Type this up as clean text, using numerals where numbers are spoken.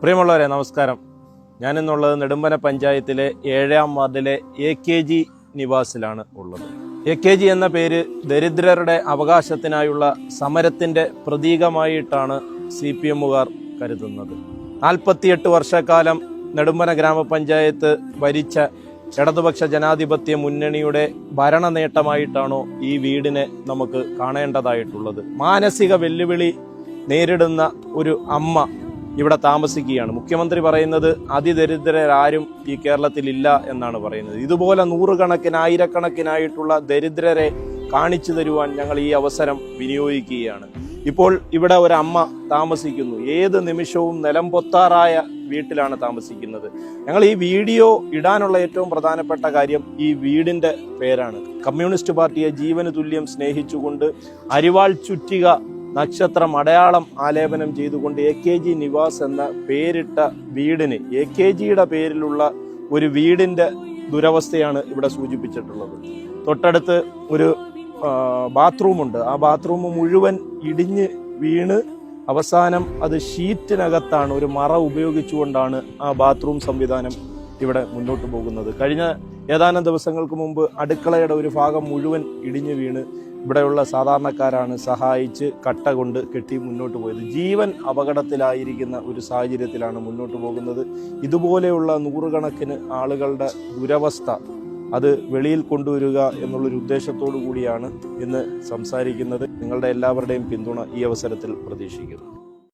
പ്രിയമുള്ളവരെ നമസ്കാരം. ഞാനിന്നുള്ളത് നെടുമ്പന പഞ്ചായത്തിലെ 7ാം വാർഡിലെ AKG നിവാസിലാണ് ഉള്ളത്. AKG എന്ന പേര് ദരിദ്രരുടെ അവകാശത്തിനായുള്ള സമരത്തിൻ്റെ പ്രതീകമായിട്ടാണ് CPMകാർ കരുതുന്നത്. 48 വർഷക്കാലം നെടുമ്പന ഗ്രാമപഞ്ചായത്ത് ഭരിച്ച ഇടതുപക്ഷ ജനാധിപത്യ മുന്നണിയുടെ ഭരണ നേട്ടമായിട്ടാണോ ഈ വീടിനെ നമുക്ക് കാണേണ്ടതായിട്ടുള്ളത്? മാനസിക വെല്ലുവിളി നേരിടുന്ന ഒരു അമ്മ ഇവിടെ താമസിക്കുകയാണ്. മുഖ്യമന്ത്രി പറയുന്നത് അതിദരിദ്രരാരും ഈ കേരളത്തിലില്ല എന്നാണ് പറയുന്നത്. ഇതുപോലെ നൂറുകണക്കിന് ആയിരക്കണക്കിനായിട്ടുള്ള ദരിദ്രരെ കാണിച്ചു തരുവാൻ ഞങ്ങൾ ഈ അവസരം വിനിയോഗിക്കുകയാണ്. ഇപ്പോൾ ഇവിടെ ഒരു അമ്മ താമസിക്കുന്നു. ഏത് നിമിഷവും നിലം പൊത്താറായ വീട്ടിലാണ് താമസിക്കുന്നത്. ഞങ്ങൾ ഈ വീഡിയോ ഇടാനുള്ള ഏറ്റവും പ്രധാനപ്പെട്ട കാര്യം ഈ വീടിന്റെ പേരാണ്. കമ്മ്യൂണിസ്റ്റ് പാർട്ടിയെ ജീവന് തുല്യം സ്നേഹിച്ചുകൊണ്ട് അരിവാൾ ചുറ്റിക നക്ഷത്രം അടയാളം ആലേപനം ചെയ്തുകൊണ്ട് AKG നിവാസ് എന്ന പേരിട്ട വീടിന് AKGയുടെ പേരിലുള്ള ഒരു വീടിന്റെ ദുരവസ്ഥയാണ് ഇവിടെ സൂചിപ്പിച്ചിട്ടുള്ളത്. തൊട്ടടുത്ത് ഒരു ബാത്റൂമുണ്ട്. ആ ബാത്റൂം മുഴുവൻ ഇടിഞ്ഞ് വീണ് അവസാനം അത് ഷീറ്റിനകത്താണ്, ഒരു മറ ഉപയോഗിച്ചുകൊണ്ടാണ് ആ ബാത്റൂം സംവിധാനം ഇവിടെ മുന്നോട്ട് പോകുന്നത്. കഴിഞ്ഞ ഏതാനും ദിവസങ്ങൾക്ക് മുമ്പ് അടുക്കളയുടെ ഒരു ഭാഗം മുഴുവൻ ഇടിഞ്ഞു വീണ് ഇവിടെയുള്ള സാധാരണക്കാരാണ് സഹായിച്ച് കട്ട കൊണ്ട് കെട്ടി മുന്നോട്ട് പോയത്. ജീവൻ അപകടത്തിലായിരിക്കുന്ന ഒരു സാഹചര്യത്തിലാണ് മുന്നോട്ട് പോകുന്നത്. ഇതുപോലെയുള്ള നൂറുകണക്കിന് ആളുകളുടെ ദുരവസ്ഥ അത് വെളിയിൽ കൊണ്ടുവരിക എന്നുള്ളൊരു ഉദ്ദേശത്തോടു കൂടിയാണ് ഇന്ന് സംസാരിക്കുന്നത്. നിങ്ങളുടെ എല്ലാവരുടെയും പിന്തുണ ഈ അവസരത്തിൽ പ്രതീക്ഷിക്കുന്നു.